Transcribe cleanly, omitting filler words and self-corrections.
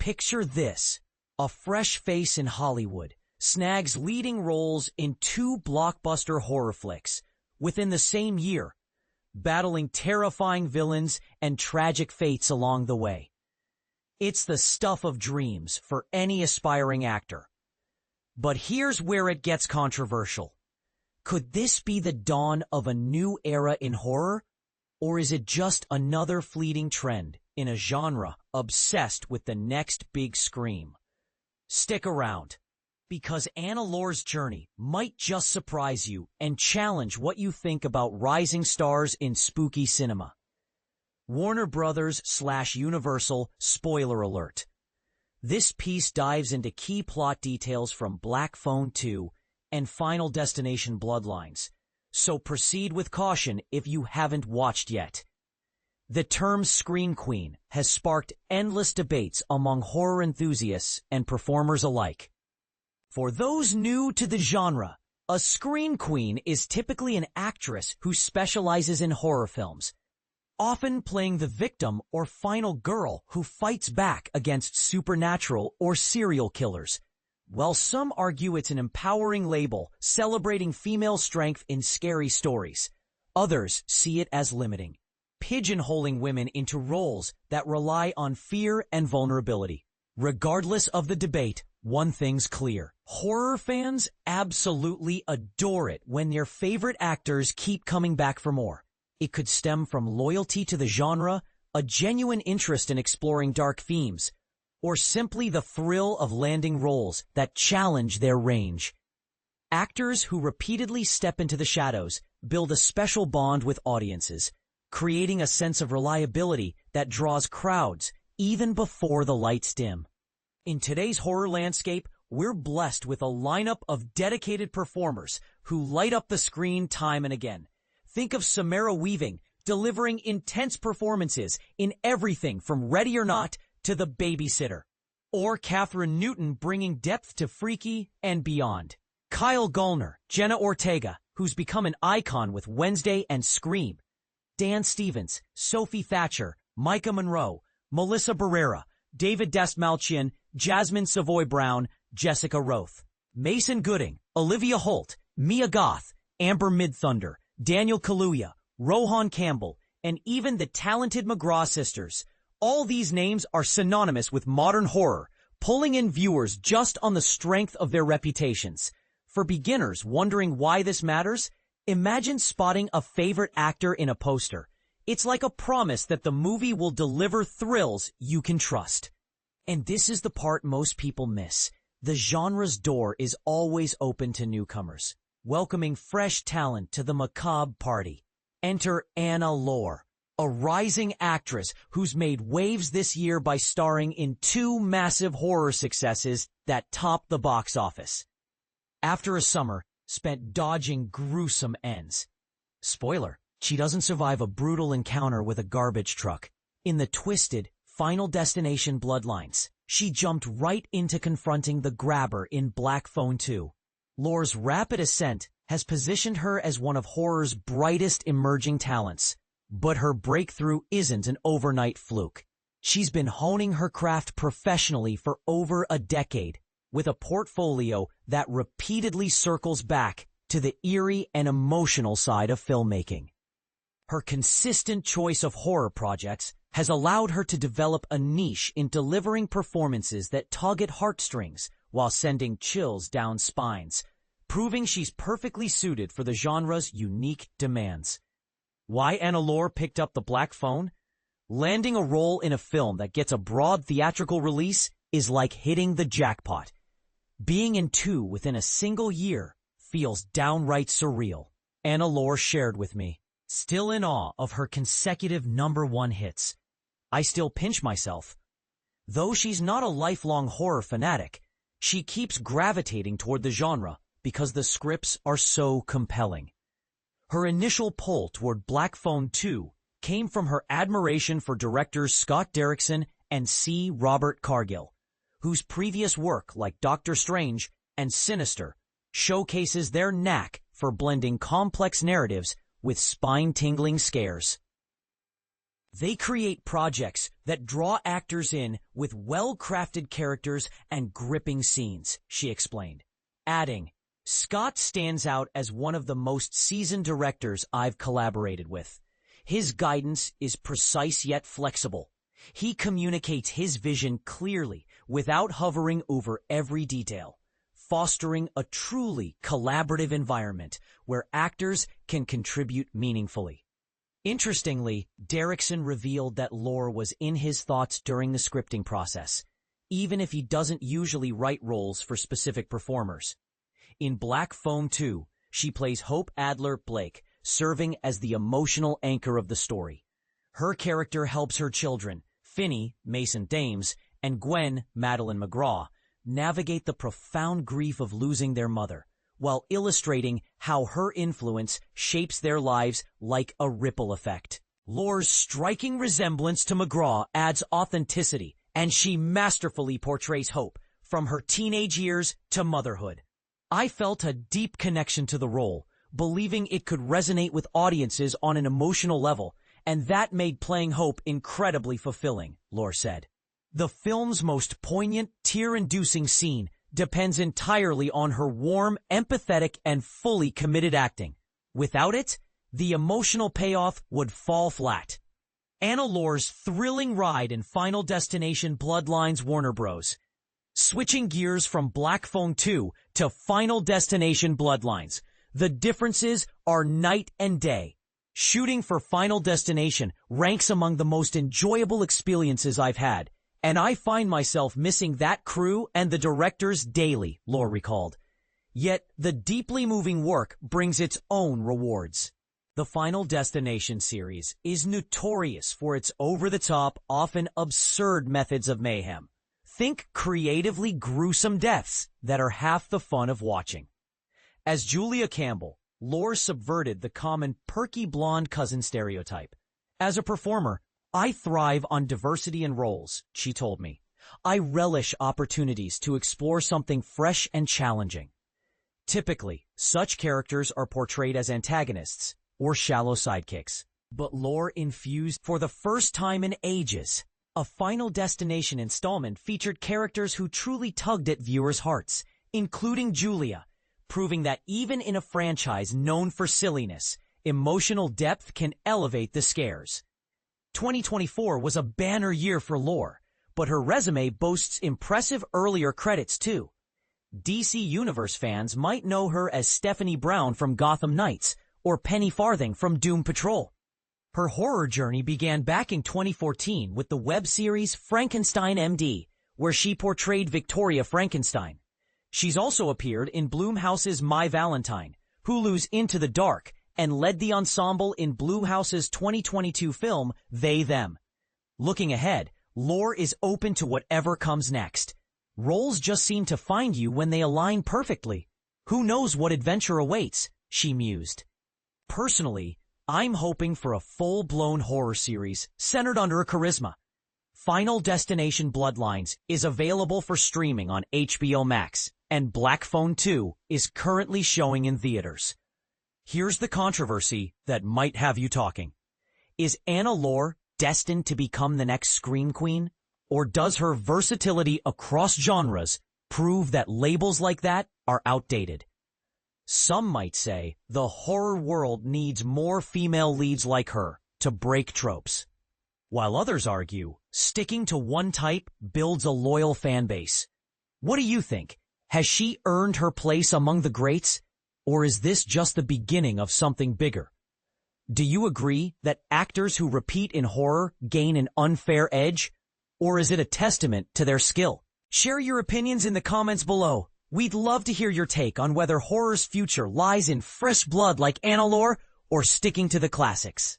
Picture this. A fresh face in Hollywood snags leading roles in two blockbuster horror flicks within the same year, battling terrifying villains and tragic fates along the way. It's the stuff of dreams for any aspiring actor. But here's where it gets controversial. Could this be the dawn of a new era in horror? Or is it just another fleeting trend in a genre obsessed with the next big scream? Stick around, because Anna Lore's journey might just surprise you and challenge what you think about rising stars in spooky cinema. Warner Brothers/Universal spoiler alert. This piece dives into key plot details from Black Phone 2 and Final Destination Bloodlines, so proceed with caution if you haven't watched yet. The term Scream Queen has sparked endless debates among horror enthusiasts and performers alike. For those new to the genre, a Scream Queen is typically an actress who specializes in horror films, often playing the victim or final girl who fights back against supernatural or serial killers. While some argue it's an empowering label celebrating female strength in scary stories, others see it as limiting, pigeonholing women into roles that rely on fear and vulnerability. Regardless of the debate, one thing's clear. Horror fans absolutely adore it when their favorite actors keep coming back for more. It could stem from loyalty to the genre, a genuine interest in exploring dark themes, or simply the thrill of landing roles that challenge their range. Actors who repeatedly step into the shadows build a special bond with audiences, creating a sense of reliability that draws crowds even before the lights dim. In today's horror landscape, we're blessed with a lineup of dedicated performers who light up the screen time and again. Think of Samara Weaving delivering intense performances in everything from Ready or Not to The Babysitter, or Catherine Newton bringing depth to Freaky and beyond. Kyle Gallner, Jenna Ortega, who's become an icon with Wednesday and Scream. Dan Stevens, Sophie Thatcher, Micah Monroe, Melissa Barrera, David Dastmalchian, Jasmine Savoy Brown, Jessica Roth. Mason Gooding, Olivia Holt, Mia Goth, Amber Midthunder, Daniel Kaluuya, Rohan Campbell, and even the talented McGraw sisters. All these names are synonymous with modern horror, pulling in viewers just on the strength of their reputations. For beginners wondering why this matters, imagine spotting a favorite actor in a poster. It's like a promise that the movie will deliver thrills you can trust. And this is the part most people miss. The genre's door is always open to newcomers, welcoming fresh talent to the macabre party. Enter Anna Lore, a rising actress who's made waves this year by starring in two massive horror successes that topped the box office. After a summer spent dodging gruesome ends. Spoiler, she doesn't survive a brutal encounter with a garbage truck. In the twisted Final Destination Bloodlines, she jumped right into confronting the grabber in Black Phone 2. Lore's rapid ascent has positioned her as one of horror's brightest emerging talents. But her breakthrough isn't an overnight fluke. She's been honing her craft professionally for over a decade, with a portfolio that repeatedly circles back to the eerie and emotional side of filmmaking. Her consistent choice of horror projects has allowed her to develop a niche in delivering performances that tug at heartstrings while sending chills down spines, proving she's perfectly suited for the genre's unique demands. Why Anna Lore picked up the Black Phone? Landing a role in a film that gets a broad theatrical release is like hitting the jackpot. Being in two within a single year feels downright surreal, Anna Lore shared with me. Still in awe of her consecutive #1 hits, I still pinch myself. Though she's not a lifelong horror fanatic, she keeps gravitating toward the genre because the scripts are so compelling. Her initial pull toward Black Phone 2 came from her admiration for directors Scott Derrickson and C. Robert Cargill, whose previous work like Doctor Strange and Sinister showcases their knack for blending complex narratives with spine-tingling scares. They create projects that draw actors in with well-crafted characters and gripping scenes, she explained, adding, Scott stands out as one of the most seasoned directors I've collaborated with. His guidance is precise yet flexible. He communicates his vision clearly without hovering over every detail, fostering a truly collaborative environment where actors can contribute meaningfully. Interestingly, Derrickson revealed that Lore was in his thoughts during the scripting process, even if he doesn't usually write roles for specific performers. In Black Phone 2, she plays Hope Adler Blake, serving as the emotional anchor of the story. Her character helps her children, Finney, Mason Dames, and Gwen, Madeline McGraw, navigate the profound grief of losing their mother, while illustrating how her influence shapes their lives like a ripple effect. Lore's striking resemblance to McGraw adds authenticity, and she masterfully portrays Hope, from her teenage years to motherhood. I felt a deep connection to the role, believing it could resonate with audiences on an emotional level, and that made playing Hope incredibly fulfilling, Lore said. The film's most poignant, tear-inducing scene depends entirely on her warm, empathetic, and fully committed acting. Without it, the emotional payoff would fall flat. Anna Lore's thrilling ride in Final Destination Bloodlines Warner Bros. Switching gears from Black Phone 2 to Final Destination Bloodlines, the differences are night and day. Shooting for Final Destination ranks among the most enjoyable experiences I've had, and I find myself missing that crew and the directors daily, Lore recalled. Yet, the deeply moving work brings its own rewards. The Final Destination series is notorious for its over-the-top, often absurd methods of mayhem. Think creatively gruesome deaths that are half the fun of watching. As Julia Campbell, Lore subverted the common perky blonde cousin stereotype. As a performer, I thrive on diversity in roles, she told me. I relish opportunities to explore something fresh and challenging. Typically, such characters are portrayed as antagonists or shallow sidekicks. But Lore infused, for the first time in ages, a Final Destination installment featured characters who truly tugged at viewers' hearts, including Julia, proving that even in a franchise known for silliness, emotional depth can elevate the scares. 2024 was a banner year for Lore, but her resume boasts impressive earlier credits too. DC Universe fans might know her as Stephanie Brown from Gotham Knights or Penny Farthing from Doom Patrol. Her horror journey began back in 2014 with the web series Frankenstein MD, where she portrayed Victoria Frankenstein. She's also appeared in Blumhouse's My Valentine, Hulu's Into the Dark, and led the ensemble in Blumhouse's 2022 film They Them. Looking ahead, Lore is open to whatever comes next. Roles just seem to find you when they align perfectly. Who knows what adventure awaits, she mused. Personally, I'm hoping for a full-blown horror series centered on her charisma. Final Destination Bloodlines is available for streaming on HBO Max, and Black Phone 2 is currently showing in theaters. Here's the controversy that might have you talking. Is Anna Lore destined to become the next Scream Queen? Or does her versatility across genres prove that labels like that are outdated? Some might say the horror world needs more female leads like her to break tropes, while others argue sticking to one type builds a loyal fan base. What do you think? Has she earned her place among the greats, or is this just the beginning of something bigger? Do you agree that actors who repeat in horror gain an unfair edge, or is it a testament to their skill? Share your opinions in the comments below. We'd love to hear your take on whether horror's future lies in fresh blood like Anna Lore or sticking to the classics.